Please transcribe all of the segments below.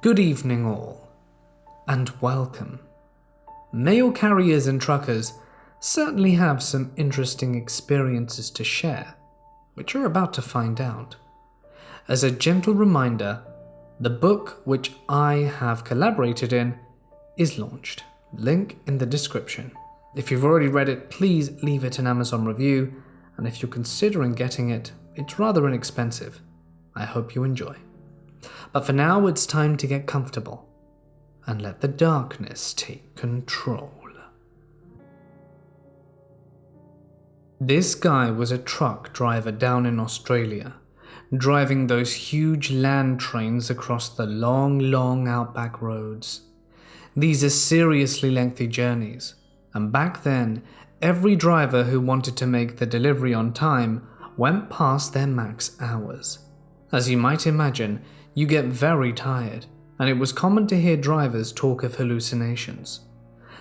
Good evening all, and welcome. Mail carriers and truckers certainly have some interesting experiences to share, which you're about to find out. As a gentle reminder, the book which I have collaborated in is launched. Link in the description. If you've already read it, please leave it an Amazon review, and if you're considering getting it, it's rather inexpensive. I hope you enjoy. But for now, it's time to get comfortable and let the darkness take control. This guy was a truck driver down in Australia, driving those huge land trains across the long outback roads. These are seriously lengthy journeys, and back then, every driver who wanted to make the delivery on time went past their max hours. As you might imagine, you get very tired, and it was common to hear drivers talk of hallucinations.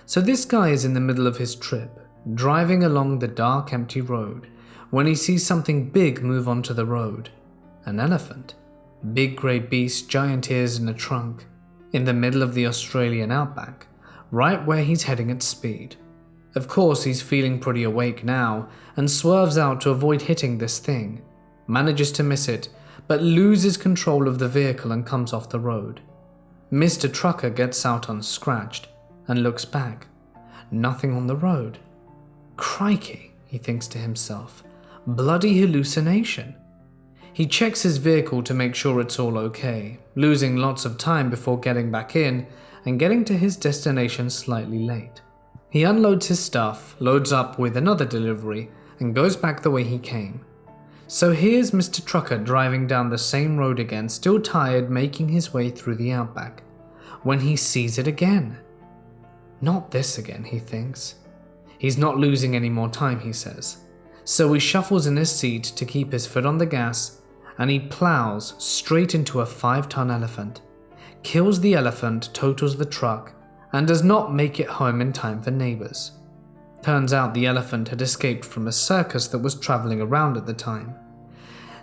So this guy is in the middle of his trip, driving along the dark, empty road, when he sees something big move onto the road. An elephant. Big grey beast, giant ears and a trunk, in the middle of the Australian outback, right where he's heading at speed. Of course, he's feeling pretty awake now, and swerves out to avoid hitting this thing. Manages to miss it, but loses control of the vehicle and comes off the road. Mr. Trucker gets out unscratched and looks back. Nothing on the road. Crikey, he thinks to himself. Bloody hallucination. He checks his vehicle to make sure it's all okay, losing lots of time before getting back in and getting to his destination slightly late. He unloads his stuff, loads up with another delivery, and goes back the way he came. So here's Mr. Trucker driving down the same road again, still tired, making his way through the outback, when he sees it again. Not this again, he thinks. He's not losing any more time, he says. So he shuffles in his seat to keep his foot on the gas, and he plows straight into a 5-ton elephant, kills the elephant, totals the truck, and does not make it home in time for neighbors. Turns out the elephant had escaped from a circus that was traveling around at the time.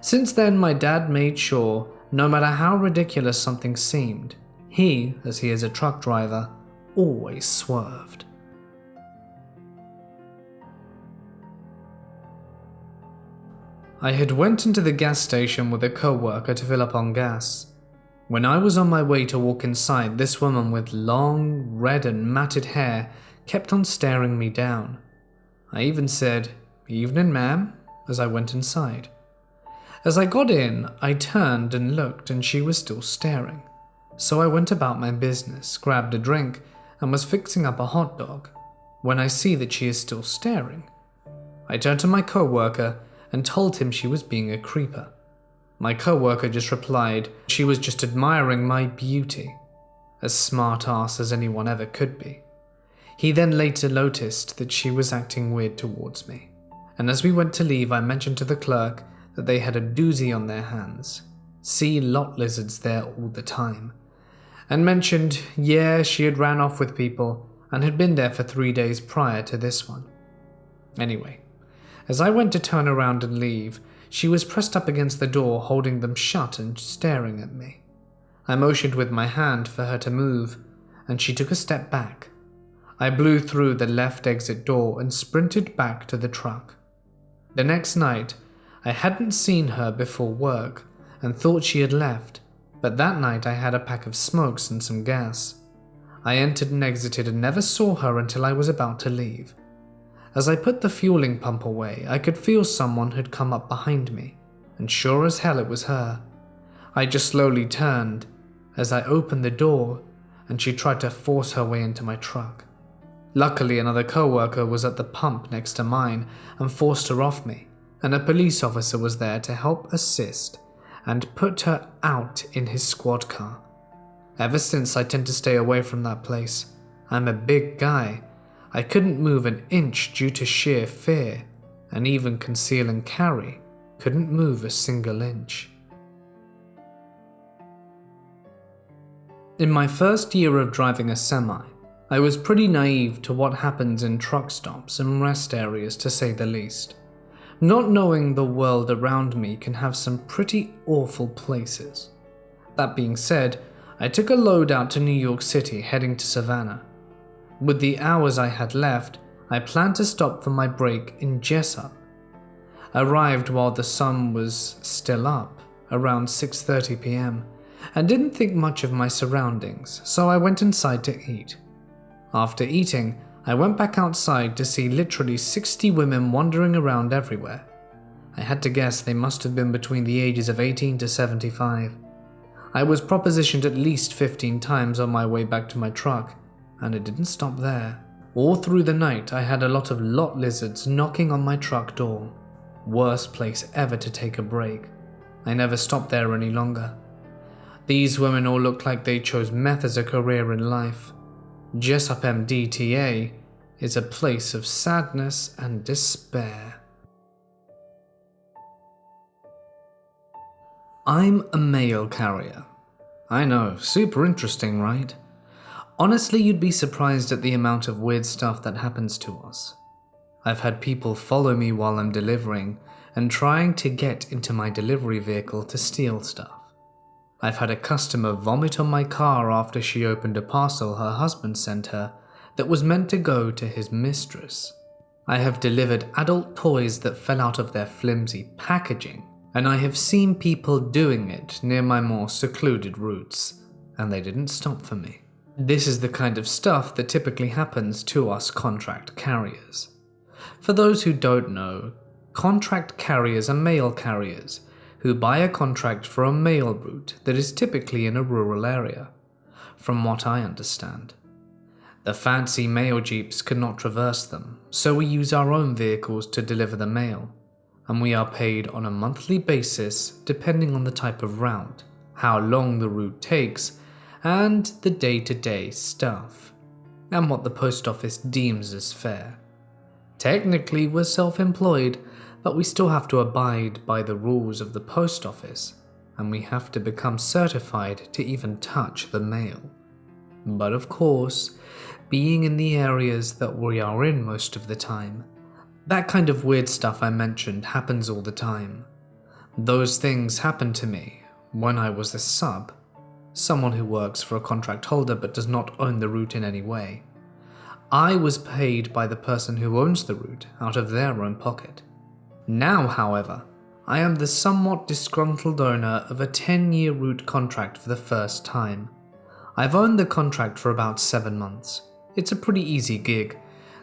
Since then, my dad made sure, no matter how ridiculous something seemed, he, as he is a truck driver, always swerved. I had went into the gas station with a co-worker to fill up on gas. When I was on my way to walk inside, this woman with long, red and matted hair kept on staring me down. I even said, "Evening, ma'am," as I went inside. As I got in, I turned and looked, and she was still staring. So I went about my business, grabbed a drink, and was fixing up a hot dog, when I see that she is still staring. I turned to my co-worker and told him she was being a creeper. My co-worker just replied she was just admiring my beauty, as smart-ass as anyone ever could be. He then later noticed that she was acting weird towards me, and as we went to leave, I mentioned to the clerk that they had a doozy on their hands. See lot lizards there all the time. And mentioned, yeah, she had ran off with people and had been there for 3 days prior to this one. Anyway, as I went to turn around and leave, she was pressed up against the door, holding them shut and staring at me. I motioned with my hand for her to move, and she took a step back. I blew through the left exit door and sprinted back to the truck. The next night, I hadn't seen her before work and thought she had left, but that night I had a pack of smokes and some gas. I entered and exited and never saw her until I was about to leave. As I put the fueling pump away, I could feel someone had come up behind me, and sure as hell it was her. I just slowly turned as I opened the door, and she tried to force her way into my truck. Luckily, another co-worker was at the pump next to mine and forced her off me, and a police officer was there to help assist and put her out in his squad car. Ever since, I tend to stay away from that place. I'm a big guy. I couldn't move an inch due to sheer fear, and even conceal and carry couldn't move a single inch. In my first year of driving a semi, I was pretty naive to what happens in truck stops and rest areas, to say the least. Not knowing the world around me can have some pretty awful places. That being said, I took a load out to New York City heading to Savannah. With the hours I had left, I planned to stop for my break in Jessup. I arrived while the sun was still up, around 6:30 p.m., and didn't think much of my surroundings, so I went inside to eat. After eating, I went back outside to see literally 60 women wandering around everywhere. I had to guess they must have been between the ages of 18 to 75. I was propositioned at least 15 times on my way back to my truck, and it didn't stop there. All through the night, I had a lot of lot lizards knocking on my truck door. Worst place ever to take a break. I never stopped there any longer. These women all looked like they chose meth as a career in life. Jessup MDTA is a place of sadness and despair. I'm a mail carrier. I know, super interesting, right? Honestly, you'd be surprised at the amount of weird stuff that happens to us. I've had people follow me while I'm delivering and trying to get into my delivery vehicle to steal stuff. I've had a customer vomit on my car after she opened a parcel her husband sent her that was meant to go to his mistress. I have delivered adult toys that fell out of their flimsy packaging, and I have seen people doing it near my more secluded routes, and they didn't stop for me. This is the kind of stuff that typically happens to us contract carriers. For those who don't know, contract carriers are mail carriers who buy a contract for a mail route that is typically in a rural area, from what I understand. The fancy mail jeeps cannot traverse them, so we use our own vehicles to deliver the mail, and we are paid on a monthly basis depending on the type of route, how long the route takes, and the day-to-day stuff, and what the post office deems as fair. Technically, we're self-employed, but we still have to abide by the rules of the post office, and we have to become certified to even touch the mail. But of course, being in the areas that we are in most of the time, that kind of weird stuff I mentioned happens all the time. Those things happened to me when I was a sub, someone who works for a contract holder but does not own the route in any way. I was paid by the person who owns the route out of their own pocket. Now, however, I am the somewhat disgruntled owner of a 10-year route contract for the first time. I've owned the contract for about 7 months. It's a pretty easy gig.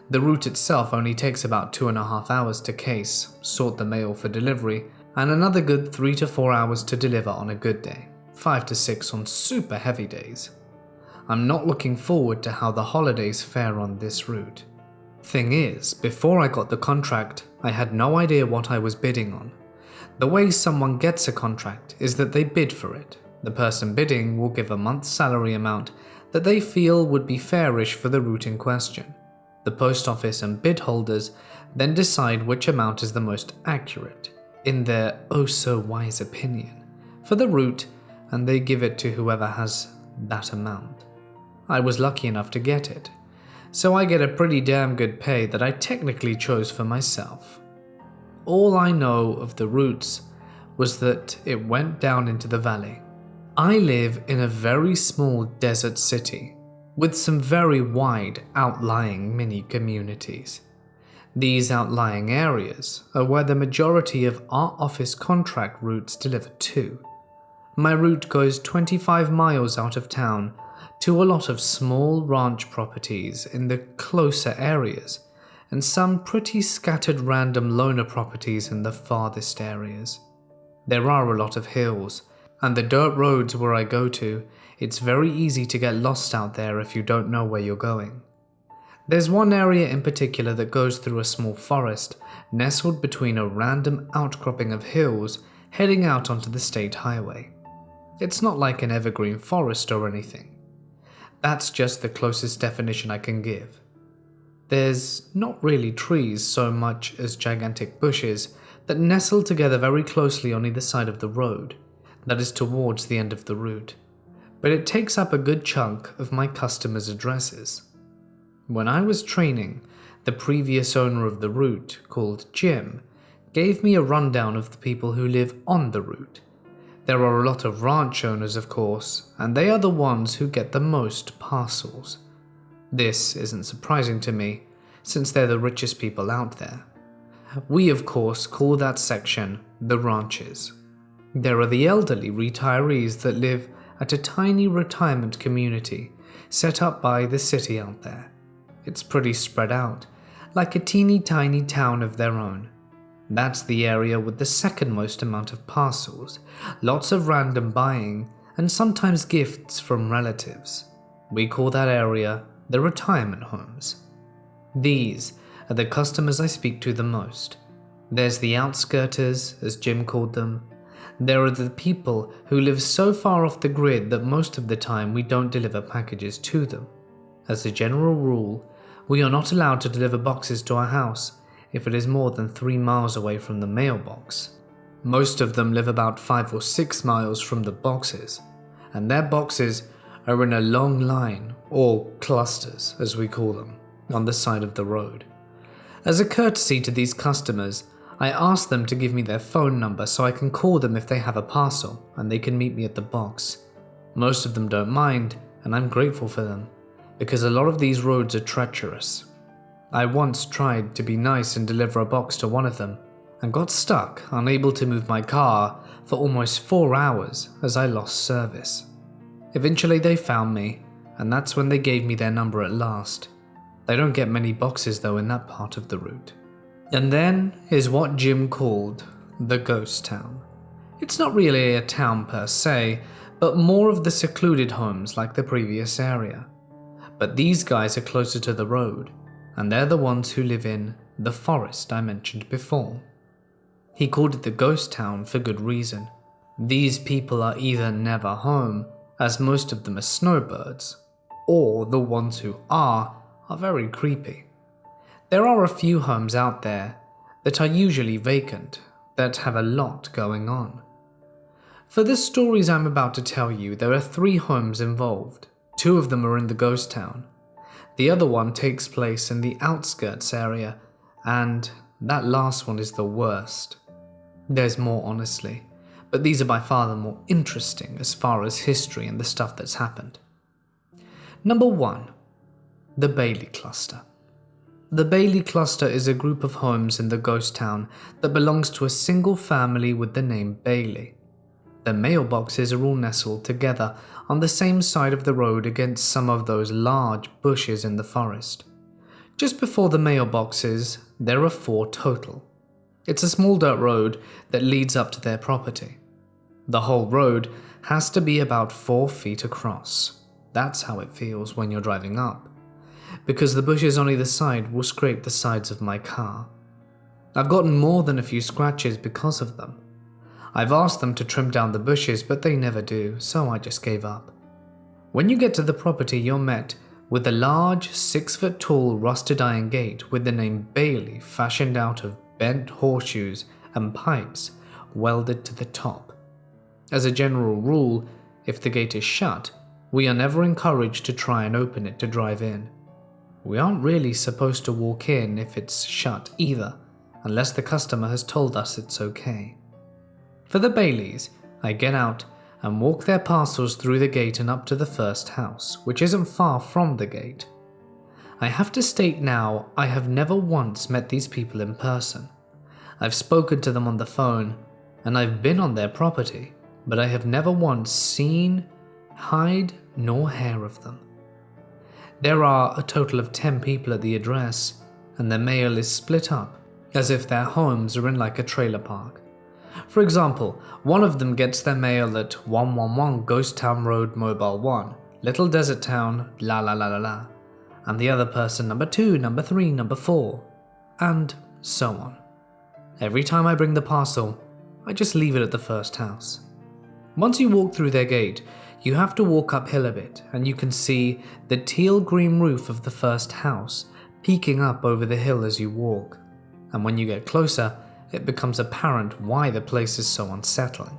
The route itself only takes about 2.5 hours to case, sort the mail for delivery, and another good 3 to 4 hours to deliver on a good day, 5 to 6 on super heavy days. I'm not looking forward to how the holidays fare on this route. Thing is, before I got the contract, I had no idea what I was bidding on. The way someone gets a contract is that they bid for it. The person bidding will give a month's salary amount that they feel would be fairish for the route in question. The post office and bid holders then decide which amount is the most accurate, in their oh-so-wise opinion, for the route, and they give it to whoever has that amount. I was lucky enough to get it, so I get a pretty damn good pay that I technically chose for myself. All I know of the routes was that it went down into the valley. I live in a very small desert city with some very wide outlying mini communities. These outlying areas are where the majority of our office contract routes deliver to. My route goes 25 miles out of town to a lot of small ranch properties in the closer areas, and some pretty scattered random loner properties in the farthest areas. There are a lot of hills, and the dirt roads where I go to, it's very easy to get lost out there if you don't know where you're going. There's one area in particular that goes through a small forest, nestled between a random outcropping of hills heading out onto the state highway. It's not like an evergreen forest or anything. That's just the closest definition I can give. There's not really trees so much as gigantic bushes that nestle together very closely on either side of the road, that is towards the end of the route, but it takes up a good chunk of my customers' addresses. When I was training, the previous owner of the route, called Jim, gave me a rundown of the people who live on the route. There are a lot of ranch owners, of course, and they are the ones who get the most parcels. This isn't surprising to me, since they're the richest people out there. We, of course, call that section the ranches. There are the elderly retirees that live at a tiny retirement community set up by the city out there. It's pretty spread out, like a teeny tiny town of their own. That's the area with the second most amount of parcels, lots of random buying, and sometimes gifts from relatives. We call that area the retirement homes. These are the customers I speak to the most. There's the outskirters, as Jim called them. There are the people who live so far off the grid that most of the time we don't deliver packages to them. As a general rule, we are not allowed to deliver boxes to our house if it is more than 3 miles away from the mailbox. Most of them live about 5 or 6 miles from the boxes, and their boxes are in a long line, or clusters as we call them, on the side of the road. As a courtesy to these customers, I ask them to give me their phone number so I can call them if they have a parcel and they can meet me at the box. Most of them don't mind, and I'm grateful for them, because a lot of these roads are treacherous. I once tried to be nice and deliver a box to one of them, and got stuck, unable to move my car for almost 4 hours as I lost service. Eventually they found me, and that's when they gave me their number at last. They don't get many boxes though in that part of the route. And then is what Jim called the ghost town. It's not really a town per se, but more of the secluded homes like the previous area. But these guys are closer to the road, and they're the ones who live in the forest I mentioned before. He called it the ghost town for good reason. These people are either never home, as most of them are snowbirds, or the ones who are very creepy. There are a few homes out there that are usually vacant, that have a lot going on. For the stories I'm about to tell you, there are 3 homes involved. 2 of them are in the ghost town. The other one takes place in the outskirts area, and that last one is the worst. There's more, honestly, but these are by far the more interesting as far as history and the stuff that's happened. Number 1. The Bailey Cluster. The Bailey Cluster is a group of homes in the ghost town that belongs to a single family with the name Bailey. Their mailboxes are all nestled together on the same side of the road against some of those large bushes in the forest. Just before the mailboxes, there are 4 total. It's a small dirt road that leads up to their property. The whole road has to be about 4 feet across. That's how it feels when you're driving up, because the bushes on either side will scrape the sides of my car. I've gotten more than a few scratches because of them. I've asked them to trim down the bushes, but they never do, so I just gave up. When you get to the property, you're met with a large 6-foot-tall rusted iron gate with the name Bailey fashioned out of bent horseshoes and pipes welded to the top. As a general rule, if the gate is shut, we are never encouraged to try and open it to drive in. We aren't really supposed to walk in if it's shut either, unless the customer has told us it's okay. For the Baileys, I get out and walk their parcels through the gate and up to the first house, which isn't far from the gate. I have to state now, I have never once met these people in person. I've spoken to them on the phone, and I've been on their property, but I have never once seen hide nor hair of them. There are a total of 10 people at the address, and their mail is split up, as if their homes are in like a trailer park. For example, one of them gets their mail at 111 Ghost Town Road Mobile 1, Little Desert Town, la la la la la, and the other person number 2, number 3, number 4, and so on. Every time I bring the parcel, I just leave it at the first house. Once you walk through their gate, you have to walk uphill a bit, and you can see the teal green roof of the first house peeking up over the hill as you walk. And when you get closer, it becomes apparent why the place is so unsettling.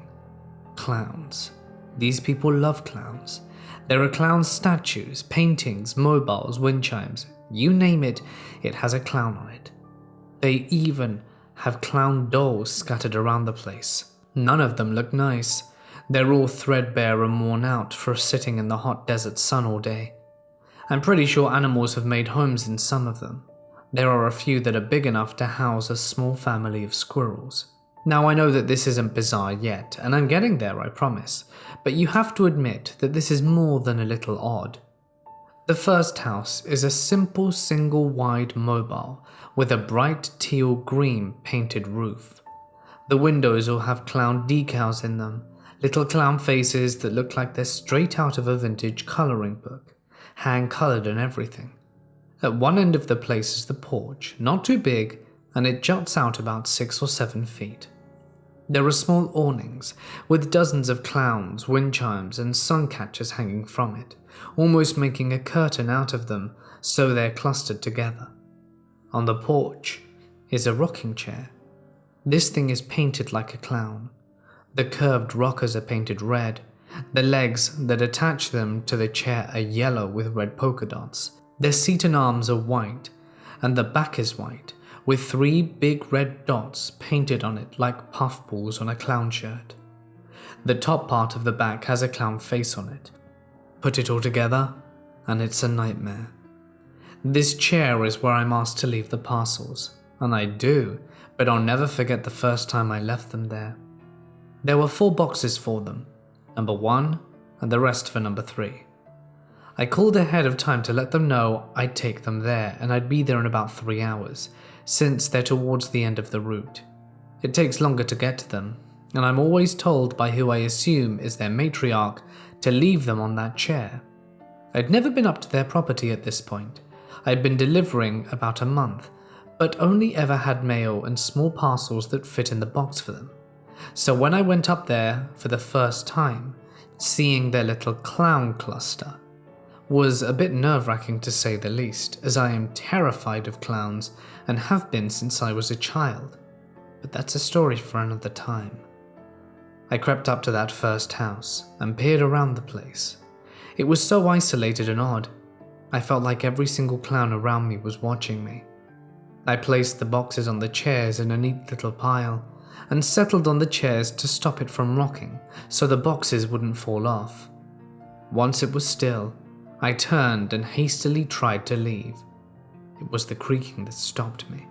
Clowns. These people love clowns. There are clown statues, paintings, mobiles, wind chimes. You name it, it has a clown on it. They even have clown dolls scattered around the place. None of them look nice. They're all threadbare and worn out for sitting in the hot desert sun all day. I'm pretty sure animals have made homes in some of them. There are a few that are big enough to house a small family of squirrels. Now, I know that this isn't bizarre yet, and I'm getting there, I promise, but you have to admit that this is more than a little odd. The first house is a simple single-wide mobile with a bright teal-green painted roof. The windows all have clown decals in them, little clown faces that look like they're straight out of a vintage coloring book, hand-colored and everything. At one end of the place is the porch, not too big, and it juts out about 6 or 7 feet. There are small awnings, with dozens of clowns, wind chimes, and sun catchers hanging from it, almost making a curtain out of them, so they're clustered together. On the porch is a rocking chair. This thing is painted like a clown. The curved rockers are painted red. The legs that attach them to the chair are yellow with red polka dots. Their seat and arms are white, and the back is white, with 3 big red dots painted on it like puffballs on a clown shirt. The top part of the back has a clown face on it. Put it all together, and it's a nightmare. This chair is where I'm asked to leave the parcels, and I do, but I'll never forget the first time I left them there. There were 4 boxes for them, number 1 and the rest for number 3. I called ahead of time to let them know I'd take them there and I'd be there in about 3 hours, since they're towards the end of the route. It takes longer to get to them, and I'm always told by who I assume is their matriarch to leave them on that chair. I'd never been up to their property at this point. I'd been delivering about a month, but only ever had mail and small parcels that fit in the box for them. So when I went up there for the first time, seeing their little clown cluster was a bit nerve-wracking to say the least, as I am terrified of clowns and have been since I was a child. But that's a story for another time. I crept up to that first house and peered around the place. It was so isolated and odd. I felt like every single clown around me was watching me. I placed the boxes on the chairs in a neat little pile and settled on the chairs to stop it from rocking so the boxes wouldn't fall off. Once it was still, I turned and hastily tried to leave. It was the creaking that stopped me.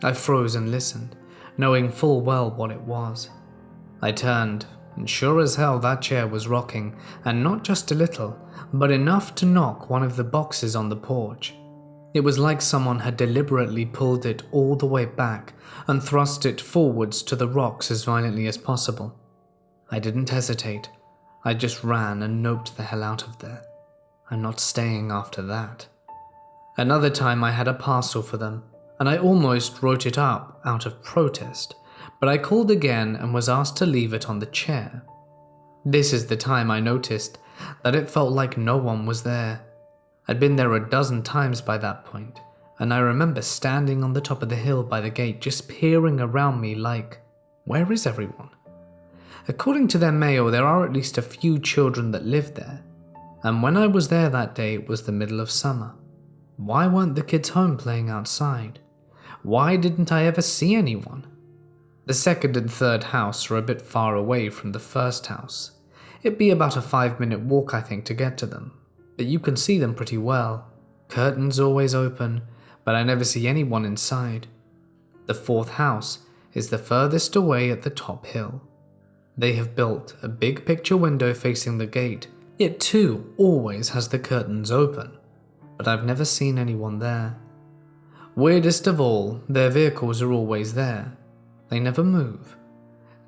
I froze and listened, knowing full well what it was. I turned, and sure as hell that chair was rocking, and not just a little, but enough to knock one of the boxes on the porch. It was like someone had deliberately pulled it all the way back and thrust it forwards to the rocks as violently as possible. I didn't hesitate. I just ran and noped the hell out of there. I'm not staying after that. Another time I had a parcel for them, and I almost wrote it up out of protest, but I called again and was asked to leave it on the chair. This is the time I noticed that it felt like no one was there. I'd been there a dozen times by that point, and I remember standing on the top of the hill by the gate just peering around me like, where is everyone? According to their mail, there are at least a few children that live there, and when I was there that day it was the middle of summer. Why weren't the kids home playing outside? Why didn't I ever see anyone? The second and third house are a bit far away from the first house. It'd be about a 5-minute walk I think to get to them, but you can see them pretty well. Curtains always open, but I never see anyone inside. The fourth house is the furthest away at the top hill. They have built a big picture window facing the gate. It too always has the curtains open, but I've never seen anyone there. Weirdest of all, their vehicles are always there. They never move.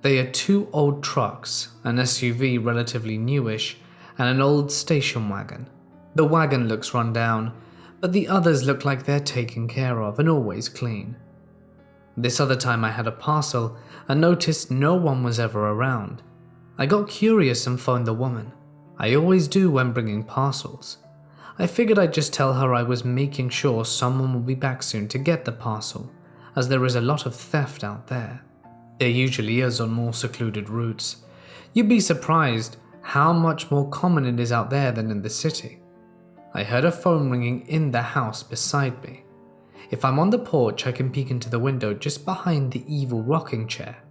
They are 2 old trucks, an SUV relatively newish, and an old station wagon. The wagon looks run down, but the others look like they're taken care of and always clean. This other time I had a parcel and noticed no one was ever around. I got curious and phoned the woman. I always do when bringing parcels. I figured I'd just tell her I was making sure someone will be back soon to get the parcel, as there is a lot of theft out there. There usually is on more secluded routes. You'd be surprised how much more common it is out there than in the city. I heard a phone ringing in the house beside me. If I'm on the porch, I can peek into the window just behind the evil rocking chair.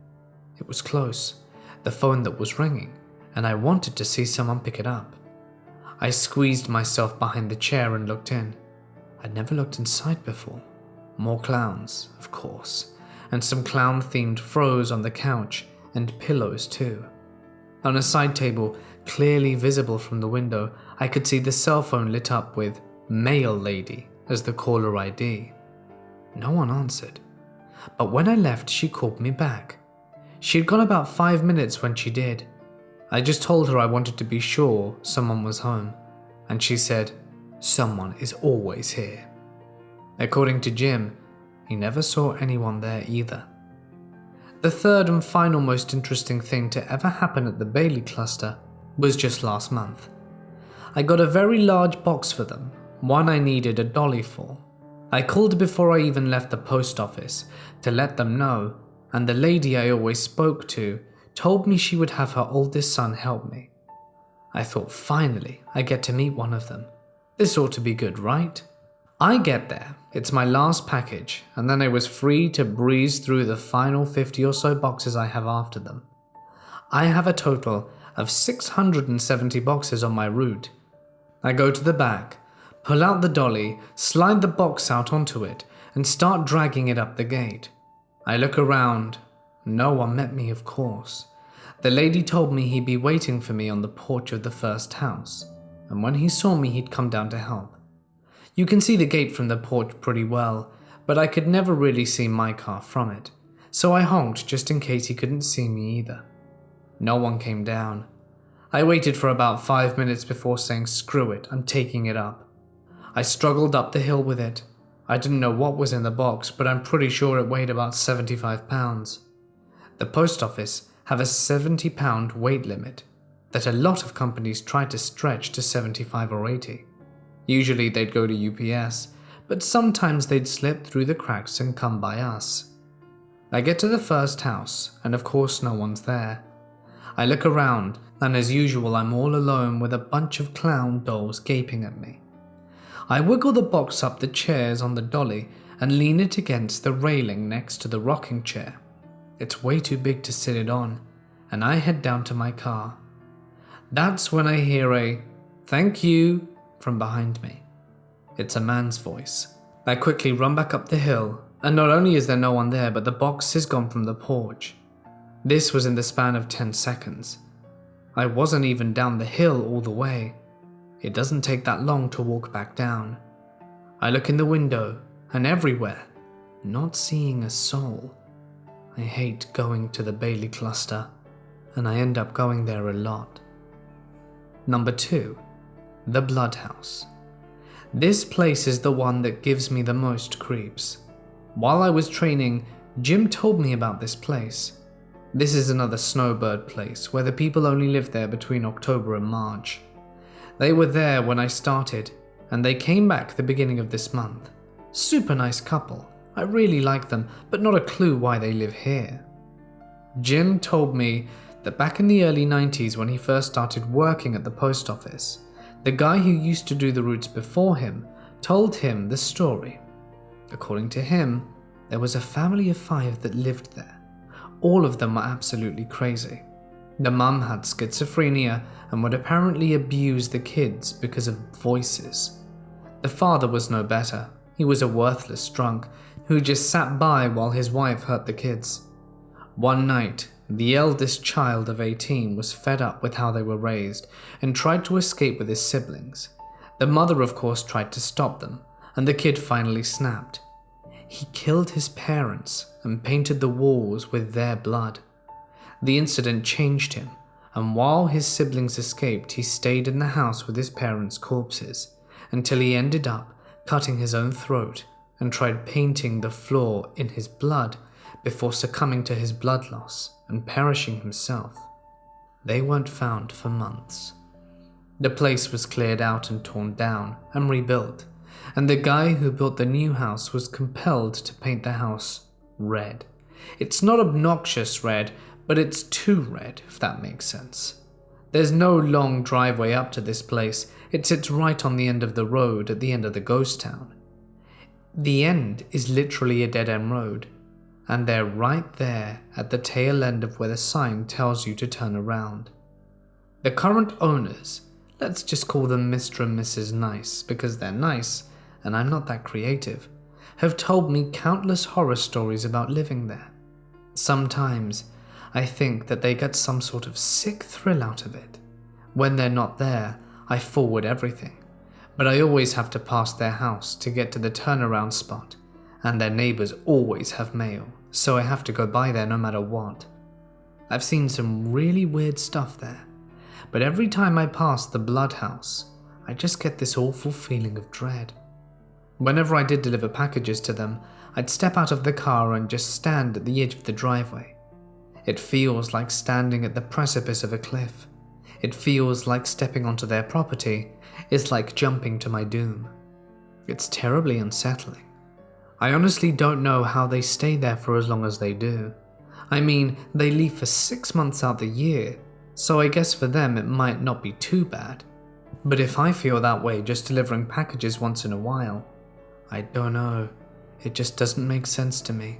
It was close, the phone that was ringing, and I wanted to see someone pick it up. I squeezed myself behind the chair and looked in. I'd never looked inside before. More clowns, of course, and some clown-themed throws on the couch, and pillows too. On a side table, clearly visible from the window, I could see the cell phone lit up with "Mail Lady" as the caller ID. No one answered, but when I left, she called me back. She'd gone about 5 minutes when she did. I just told her I wanted to be sure someone was home, and she said, "Someone is always here." According to Jim, he never saw anyone there either. The third and final most interesting thing to ever happen at the Bailey cluster was just last month. I got a very large box for them, one I needed a dolly for. I called before I even left the post office to let them know, and the lady I always spoke to told me she would have her oldest son help me. I thought, finally, I get to meet one of them. This ought to be good, right? I get there, it's my last package, and then I was free to breeze through the final 50 or so boxes I have after them. I have a total of 670 boxes on my route. I go to the back, pull out the dolly, slide the box out onto it, and start dragging it up the gate. I look around. No one met me, of course. The lady told me he'd be waiting for me on the porch of the first house, and when he saw me, he'd come down to help. You can see the gate from the porch pretty well, but I could never really see my car from it, so I honked just in case he couldn't see me either. No one came down. I waited for about 5 minutes before saying, "Screw it, I'm taking it up." I struggled up the hill with it. I didn't know what was in the box, but I'm pretty sure it weighed about 75 pounds. The post office have a 70-pound weight limit that a lot of companies try to stretch to 75 or 80. Usually they'd go to UPS, but sometimes they'd slip through the cracks and come by us. I get to the first house, and of course no one's there. I look around, and as usual I'm all alone with a bunch of clown dolls gaping at me. I wiggle the box up the chairs on the dolly and lean it against the railing next to the rocking chair. It's way too big to sit it on, and I head down to my car. That's when I hear a "thank you" from behind me. It's a man's voice. I quickly run back up the hill, and not only is there no one there, but the box is gone from the porch. This was in the span of 10 seconds. I wasn't even down the hill all the way. It doesn't take that long to walk back down. I look in the window, and everywhere, not seeing a soul. I hate going to the Bailey cluster, and I end up going there a lot. Number 2. The Blood House. This place is the one that gives me the most creeps. While I was training, Jim told me about this place. This is another snowbird place where the people only live there between October and March. They were there when I started, and they came back the beginning of this month. Super nice couple. I really like them, but not a clue why they live here. Jim told me that back in the early 90s when he first started working at the post office, the guy who used to do the routes before him told him the story. According to him, there was a family of 5 that lived there. All of them were absolutely crazy. The mum had schizophrenia and would apparently abuse the kids because of voices. The father was no better. He was a worthless drunk who just sat by while his wife hurt the kids. One night, the eldest child of 18 was fed up with how they were raised and tried to escape with his siblings. The mother, of course, tried to stop them, and the kid finally snapped. He killed his parents and painted the walls with their blood. The incident changed him, and while his siblings escaped, he stayed in the house with his parents' corpses until he ended up cutting his own throat and tried painting the floor in his blood before succumbing to his blood loss and perishing himself. They weren't found for months. The place was cleared out and torn down and rebuilt, and the guy who built the new house was compelled to paint the house red. It's not obnoxious red, but it's too red, if that makes sense. There's no long driveway up to this place. It sits right on the end of the road at the end of the ghost town. The end is literally a dead-end road, and they're right there at the tail end of where the sign tells you to turn around. The current owners, let's just call them Mr. and Mrs. Nice because they're nice and I'm not that creative, have told me countless horror stories about living there. Sometimes I think that they get some sort of sick thrill out of it. When they're not there, I forward everything, but I always have to pass their house to get to the turnaround spot, and their neighbors always have mail, so I have to go by there no matter what. I've seen some really weird stuff there, but every time I pass the blood house, I just get this awful feeling of dread. Whenever I did deliver packages to them, I'd step out of the car and just stand at the edge of the driveway. It feels like standing at the precipice of a cliff. It feels like stepping onto their property. It's like jumping to my doom. It's terribly unsettling. I honestly don't know how they stay there for as long as they do. I mean, they leave for 6 months out the year, so I guess for them it might not be too bad. But if I feel that way just delivering packages once in a while, I don't know. It just doesn't make sense to me.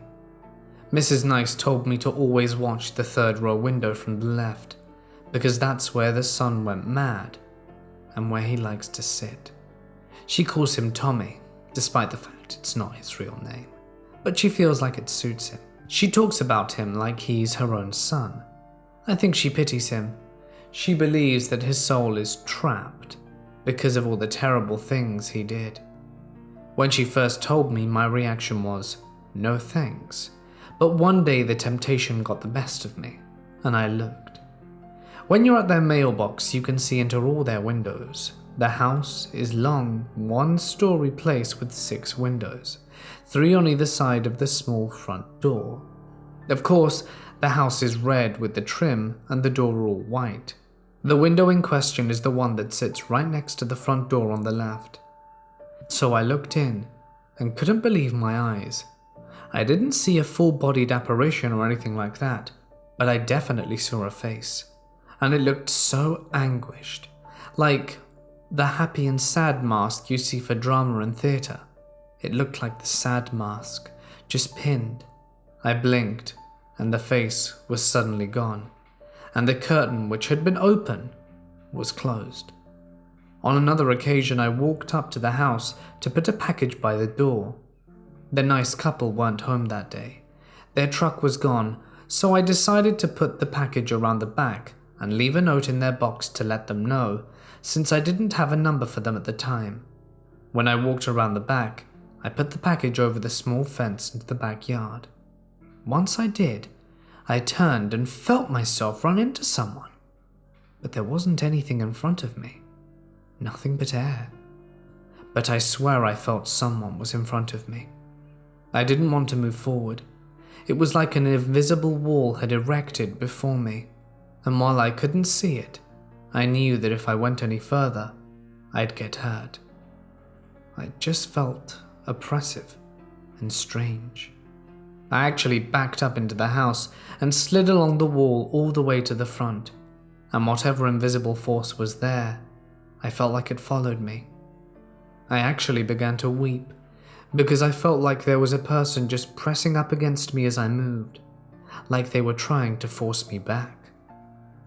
Mrs. Nice told me to always watch the 3rd row window from the left, because that's where the son went mad, and where he likes to sit. She calls him Tommy, despite the fact it's not his real name, but she feels like it suits him. She talks about him like he's her own son. I think she pities him. She believes that his soul is trapped because of all the terrible things he did. When she first told me, my reaction was, no thanks. But one day the temptation got the best of me, and I looked. When you're at their mailbox, you can see into all their windows. The house is long, 1-story place with 6 windows, 3 on either side of the small front door. Of course, the house is red with the trim and the door all white. The window in question is the one that sits right next to the front door on the left. So I looked in and couldn't believe my eyes. I didn't see a full-bodied apparition or anything like that, but I definitely saw a face, and it looked so anguished, like the happy and sad mask you see for drama and theatre. It looked like the sad mask, just pinned. I blinked, and the face was suddenly gone, and the curtain, which had been open, was closed. On another occasion, I walked up to the house to put a package by the door. The nice couple weren't home that day. Their truck was gone, so I decided to put the package around the back and leave a note in their box to let them know, since I didn't have a number for them at the time. When I walked around the back, I put the package over the small fence into the backyard. Once I did, I turned and felt myself run into someone, but there wasn't anything in front of me. Nothing but air. But I swear I felt someone was in front of me. I didn't want to move forward. It was like an invisible wall had erected before me, and while I couldn't see it, I knew that if I went any further, I'd get hurt. I just felt oppressive and strange. I actually backed up into the house and slid along the wall all the way to the front, and whatever invisible force was there, I felt like it followed me. I actually began to weep, because I felt like there was a person just pressing up against me as I moved, like they were trying to force me back.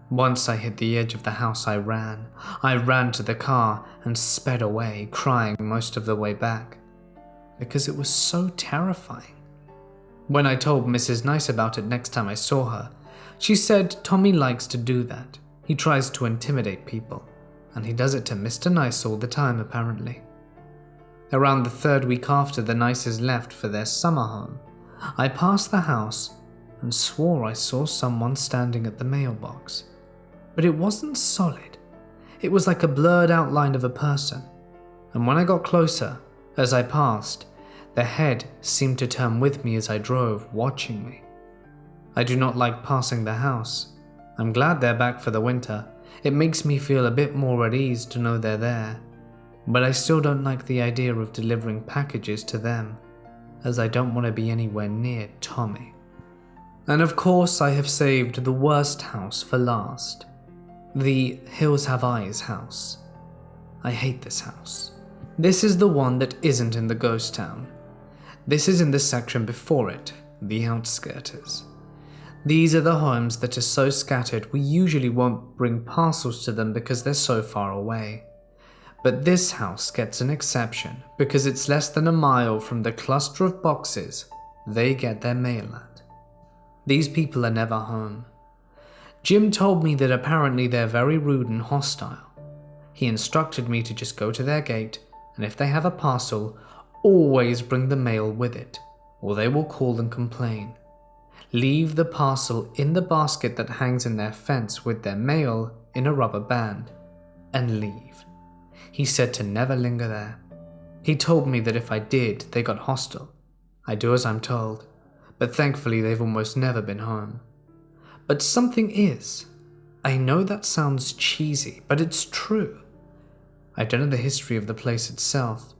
Once I hit the edge of the house, I ran. I ran to the car and sped away, crying most of the way back, because it was so terrifying. When I told Mrs. Nice about it next time I saw her, she said Tommy likes to do that. He tries to intimidate people, and he does it to Mr. Nice all the time apparently. Around the 3rd week after the Nices left for their summer home, I passed the house and swore I saw someone standing at the mailbox. But it wasn't solid. It was like a blurred outline of a person, and when I got closer, as I passed, the head seemed to turn with me as I drove, watching me. I do not like passing the house. I'm glad they're back for the winter. It makes me feel a bit more at ease to know they're there. But I still don't like the idea of delivering packages to them, as I don't want to be anywhere near Tommy. And of course I have saved the worst house for last. The Hills Have Eyes house. I hate this house. This is the one that isn't in the ghost town. This is in the section before it, the outskirters. These are the homes that are so scattered we usually won't bring parcels to them because they're so far away. But this house gets an exception because it's less than a mile from the cluster of boxes they get their mail at. These people are never home. Jim told me that apparently they're very rude and hostile. He instructed me to just go to their gate, and if they have a parcel, always bring the mail with it, or they will call and complain. Leave the parcel in the basket that hangs in their fence with their mail in a rubber band, and leave. He said to never linger there. He told me that if I did, they got hostile. I do as I'm told, but thankfully they've almost never been home. But something is. I know that sounds cheesy, but it's true. I don't know the history of the place itself,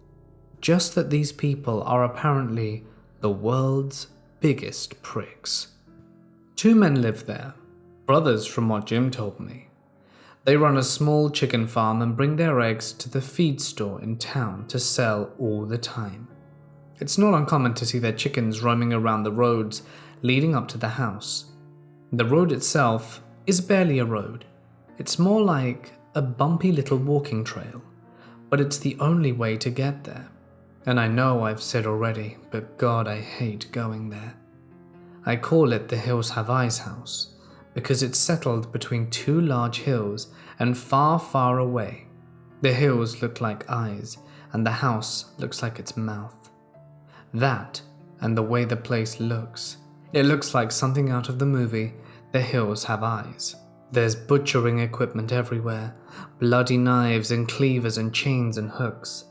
just that these people are apparently the world's biggest pricks. 2 men live there, brothers from what Jim told me. They run a small chicken farm and bring their eggs to the feed store in town to sell all the time. It's not uncommon to see their chickens roaming around the roads leading up to the house. The road itself is barely a road. It's more like a bumpy little walking trail, but it's the only way to get there. And I know I've said already, but God, I hate going there. I call it the Hills Have Eyes house because it's settled between 2 large hills and far, far away. The hills look like eyes and the house looks like its mouth. That and the way the place looks. It looks like something out of the movie The Hills Have Eyes. There's butchering equipment everywhere, bloody knives and cleavers and chains and hooks.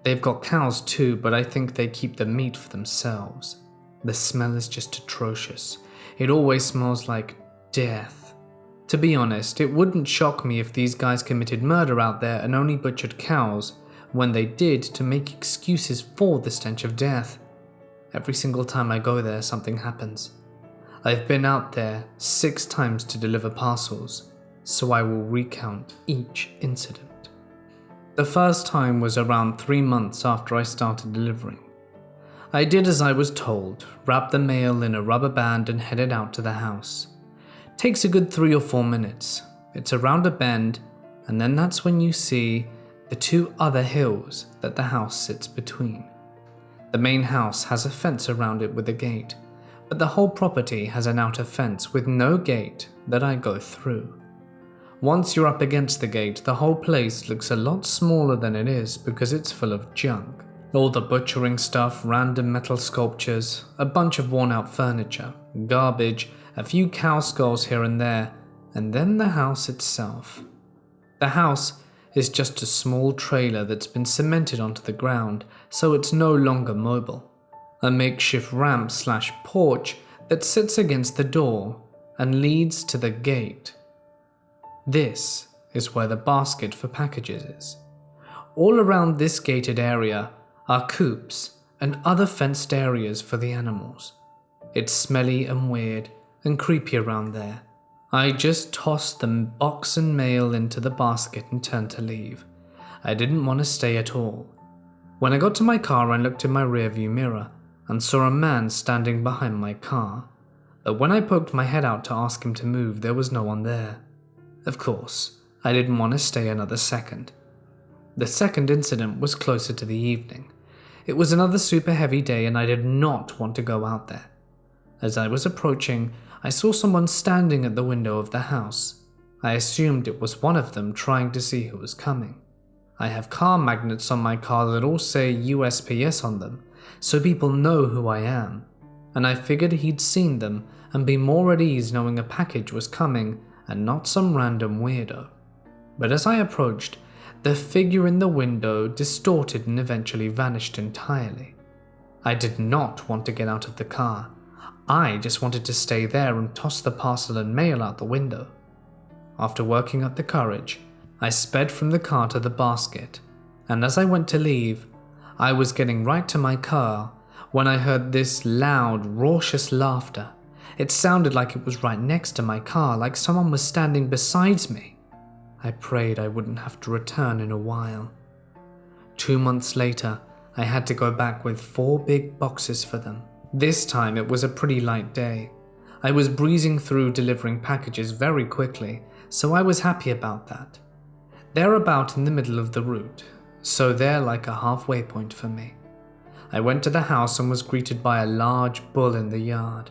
They've got cows too, but I think they keep the meat for themselves. The smell is just atrocious. It always smells like death. To be honest, it wouldn't shock me if these guys committed murder out there and only butchered cows when they did to make excuses for the stench of death. Every single time I go there, something happens. I've been out there 6 times to deliver parcels, so I will recount each incident. The first time was around 3 months after I started delivering. I did as I was told, wrapped the mail in a rubber band and headed out to the house. Takes a good 3 or 4 minutes. It's around a bend, and then that's when you see the 2 other hills that the house sits between. The main house has a fence around it with a gate, but the whole property has an outer fence with no gate that I go through. Once you're up against the gate, the whole place looks a lot smaller than it is because it's full of junk. All the butchering stuff, random metal sculptures, a bunch of worn-out furniture, garbage, a few cow skulls here and there, and then the house itself. The house is just a small trailer that's been cemented onto the ground, so it's no longer mobile. A makeshift ramp/porch that sits against the door and leads to the gate. This is where the basket for packages is. All around this gated area are coops and other fenced areas for the animals. It's smelly and weird and creepy around there. I just tossed the box and mail into the basket and turned to leave. I didn't want to stay at all. When I got to my car, I looked in my rearview mirror and saw a man standing behind my car. But when I poked my head out to ask him to move, there was no one there. Of course, I didn't want to stay another second. The second incident was closer to the evening. It was another super heavy day and I did not want to go out there. As I was approaching, I saw someone standing at the window of the house. I assumed it was one of them trying to see who was coming. I have car magnets on my car that all say USPS on them, so people know who I am, and I figured he'd seen them and be more at ease knowing a package was coming and not some random weirdo. But as I approached, the figure in the window distorted and eventually vanished entirely. I did not want to get out of the car. I just wanted to stay there and toss the parcel and mail out the window. After working up the courage, I sped from the car to the basket, and as I went to leave, I was getting right to my car when I heard this loud, raucous laughter. It sounded like it was right next to my car, like someone was standing beside me. I prayed I wouldn't have to return in a while. 2 months later, I had to go back with 4 big boxes for them. This time it was a pretty light day. I was breezing through delivering packages very quickly, so I was happy about that. They're about in the middle of the route, so they're like a halfway point for me. I went to the house and was greeted by a large bull in the yard.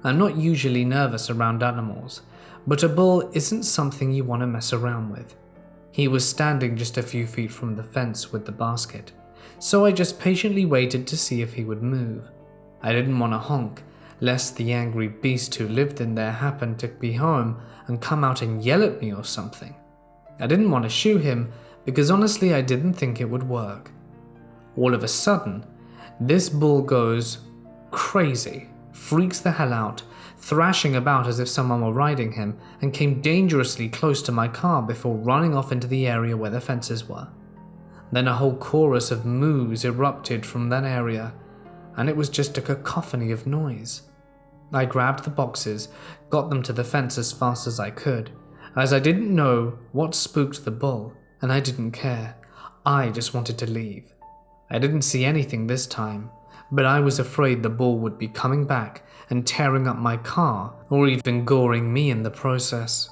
I'm not usually nervous around animals, but a bull isn't something you want to mess around with. He was standing just a few feet from the fence with the basket, so I just patiently waited to see if he would move. I didn't want to honk, lest the angry beast who lived in there happened to be home and come out and yell at me or something. I didn't want to shoo him because honestly I didn't think it would work. All of a sudden, this bull goes crazy, freaks the hell out, thrashing about as if someone were riding him, and came dangerously close to my car before running off into the area where the fences were. Then a whole chorus of moos erupted from that area, and it was just a cacophony of noise. I grabbed the boxes, got them to the fence as fast as I could, as I didn't know what spooked the bull, and I didn't care. I just wanted to leave. I didn't see anything this time, but I was afraid the bull would be coming back and tearing up my car, or even goring me in the process.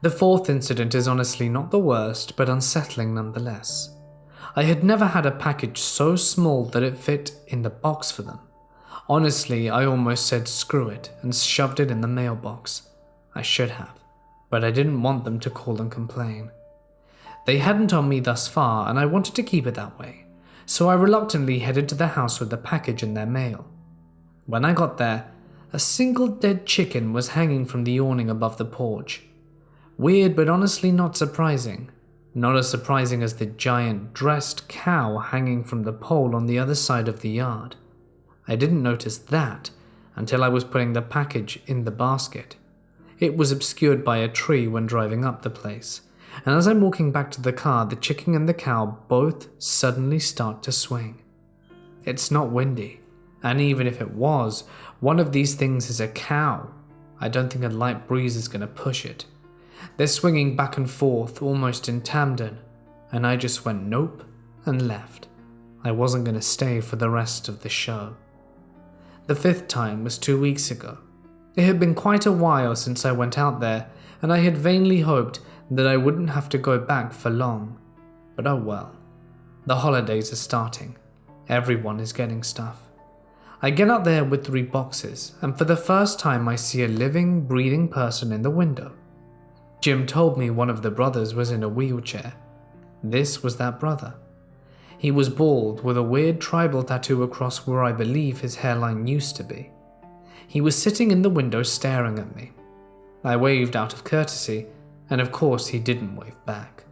The fourth incident is honestly not the worst, but unsettling nonetheless. I had never had a package so small that it fit in the box for them. Honestly, I almost said screw it and shoved it in the mailbox. I should have, but I didn't want them to call and complain. They hadn't on me thus far, and I wanted to keep it that way, so I reluctantly headed to the house with the package in their mail. When I got there, a single dead chicken was hanging from the awning above the porch. Weird, but honestly not surprising. Not as surprising as the giant dressed cow hanging from the pole on the other side of the yard. I didn't notice that until I was putting the package in the basket. It was obscured by a tree when driving up the place, and as I'm walking back to the car, the chicken and the cow both suddenly start to swing. It's not windy, and even if it was, one of these things is a cow. I don't think a light breeze is going to push it. They're swinging back and forth almost in tandem, and I just went nope and left. I wasn't going to stay for the rest of the show. The fifth time was 2 weeks ago. It had been quite a while since I went out there, and I had vainly hoped that I wouldn't have to go back for long. But oh well. The holidays are starting. Everyone is getting stuff. I get out there with 3 boxes, and for the first time I see a living, breathing person in the window. Jim told me one of the brothers was in a wheelchair. This was that brother. He was bald with a weird tribal tattoo across where I believe his hairline used to be. He was sitting in the window staring at me. I waved out of courtesy, and of course he didn't wave back.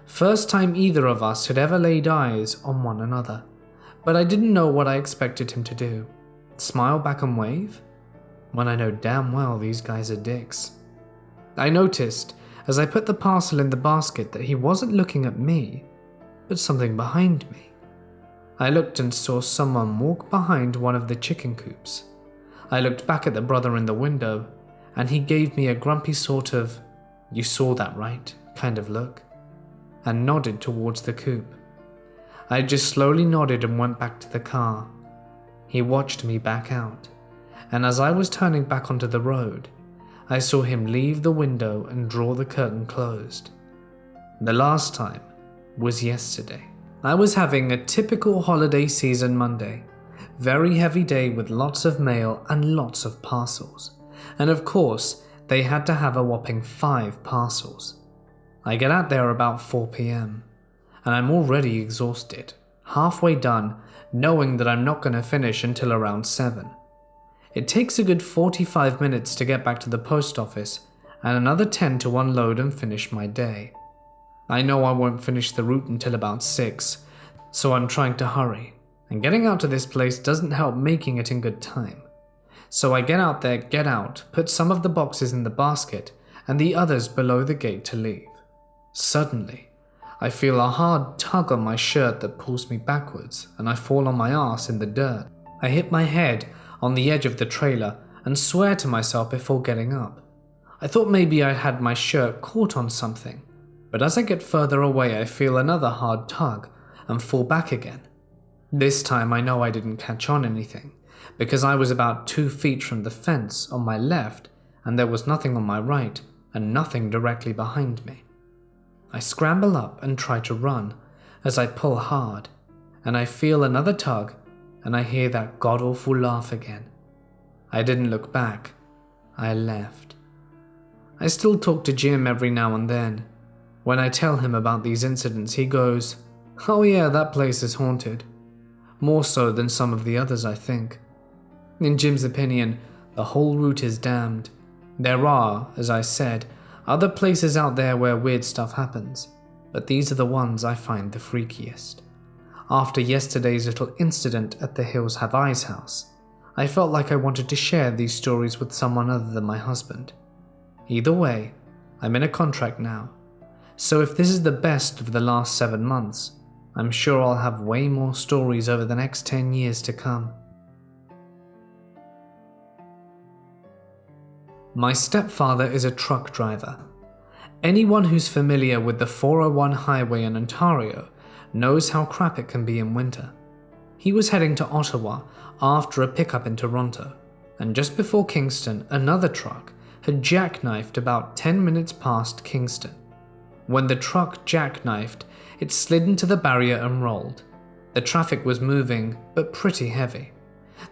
First time either of us had ever laid eyes on one another, but I didn't know what I expected him to do. Smile back and wave? When I know damn well these guys are dicks. I noticed, as I put the parcel in the basket, that he wasn't looking at me, but something behind me. I looked and saw someone walk behind one of the chicken coops. I looked back at the brother in the window, and he gave me a grumpy sort of, "You saw that, right?" kind of look, and nodded towards the coop. I just slowly nodded and went back to the car. He watched me back out, and as I was turning back onto the road, I saw him leave the window and draw the curtain closed. The last time was yesterday. I was having a typical holiday season Monday. Very heavy day with lots of mail and lots of parcels. And of course, they had to have a whopping 5 parcels. I get out there about 4 p.m. and I'm already exhausted, halfway done, knowing that I'm not going to finish until around 7. It takes a good 45 minutes to get back to the post office and another 10 to unload and finish my day. I know I won't finish the route until about 6, so I'm trying to hurry, and getting out to this place doesn't help making it in good time. So I get out there, get out, put some of the boxes in the basket and the others below the gate to leave. Suddenly, I feel a hard tug on my shirt that pulls me backwards, and I fall on my ass in the dirt. I hit my head on the edge of the trailer and swear to myself before getting up. I thought maybe I had my shirt caught on something, but as I get further away I feel another hard tug and fall back again. This time I know I didn't catch on anything, because I was about 2 feet from the fence on my left and there was nothing on my right and nothing directly behind me. I scramble up and try to run as I pull hard, and I feel another tug and I hear that god-awful laugh again. I didn't look back. I left. I still talk to Jim every now and then. When I tell him about these incidents, he goes, "Oh yeah, that place is haunted." More so than some of the others, I think. In Jim's opinion, the whole route is damned. There are, as I said, other places out there where weird stuff happens, but these are the ones I find the freakiest. After yesterday's little incident at the Hills Have Eyes house, I felt like I wanted to share these stories with someone other than my husband. Either way, I'm in a contract now, so if this is the best of the last 7 months, I'm sure I'll have way more stories over the next 10 years to come. My stepfather is a truck driver. Anyone who's familiar with the 401 highway in Ontario knows how crap it can be in winter. He was heading to Ottawa after a pickup in Toronto, and just before Kingston, another truck had jackknifed about 10 minutes past Kingston. When the truck jackknifed, it slid into the barrier and rolled. The traffic was moving, but pretty heavy.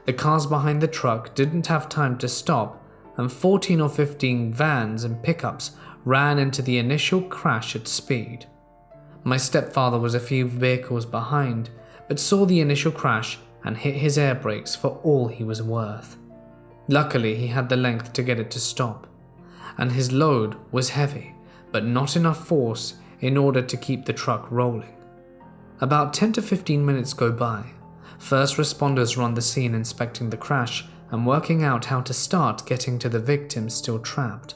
The cars behind the truck didn't have time to stop, and 14 or 15 vans and pickups ran into the initial crash at speed. My stepfather was a few vehicles behind, but saw the initial crash and hit his air brakes for all he was worth. Luckily, he had the length to get it to stop, and his load was heavy, but not enough force in order to keep the truck rolling. About 10 to 15 minutes go by. First responders are on the scene inspecting the crash and working out how to start getting to the victims still trapped.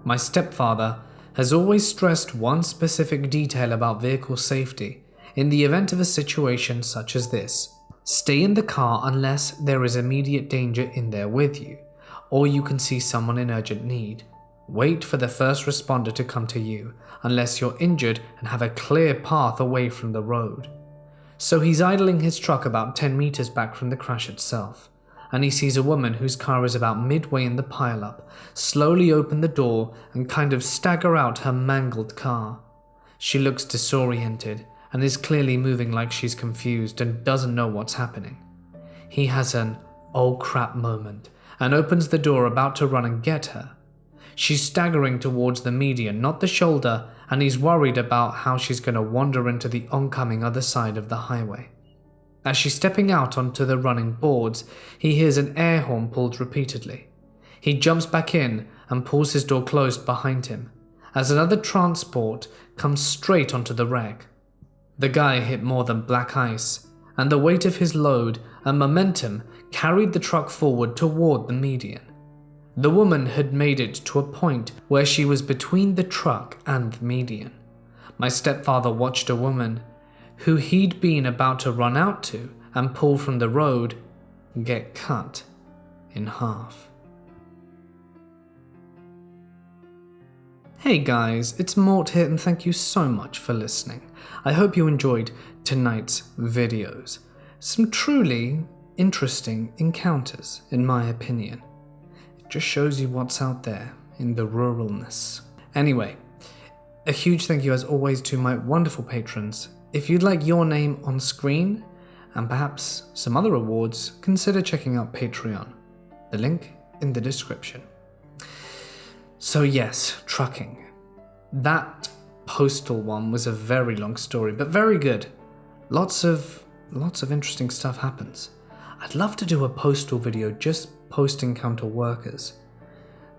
My stepfather has always stressed one specific detail about vehicle safety in the event of a situation such as this. Stay in the car unless there is immediate danger in there with you, or you can see someone in urgent need. Wait for the first responder to come to you unless you're injured and have a clear path away from the road. So he's idling his truck about 10 meters back from the crash itself, and he sees a woman whose car is about midway in the pileup slowly open the door and kind of stagger out her mangled car. She looks disoriented and is clearly moving like she's confused and doesn't know what's happening. He has an "oh crap" moment and opens the door about to run and get her. She's staggering towards the median, not the shoulder, and he's worried about how she's going to wander into the oncoming other side of the highway. As she's stepping out onto the running boards, he hears an air horn pulled repeatedly. He jumps back in and pulls his door closed behind him, as another transport comes straight onto the wreck. The guy hit more than black ice, and the weight of his load and momentum carried the truck forward toward the median. The woman had made it to a point where she was between the truck and the median. My stepfather watched a woman, who he'd been about to run out to and pull from the road, get cut in half. Hey guys, it's Mort here and thank you so much for listening. I hope you enjoyed tonight's videos. Some truly interesting encounters, in my opinion. It just shows you what's out there in the ruralness. Anyway, a huge thank you as always to my wonderful patrons. If you'd like your name on screen and perhaps some other awards, consider checking out Patreon. The link in the description. So yes, trucking. That Postal one was a very long story, but very good. Lots of interesting stuff happens. I'd love to do a Postal video just post-encounter workers,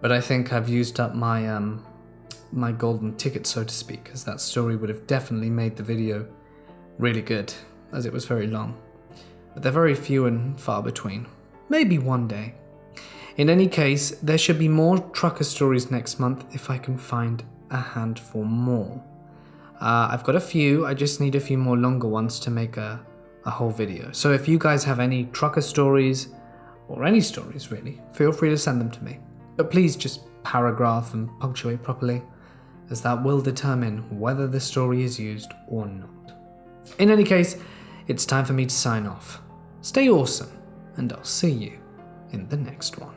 but I think I've used up my my golden ticket, so to speak, as that story would have definitely made the video really good, as it was very long. But they're very few and far between. Maybe one day. In any case, there should be more trucker stories next month if I can find a handful more. I've got a few, I just need a few more longer ones to make a whole video. So if you guys have any trucker stories, or any stories really, feel free to send them to me. But please just paragraph and punctuate properly, as that will determine whether the story is used or not. In any case, it's time for me to sign off. Stay awesome, and I'll see you in the next one.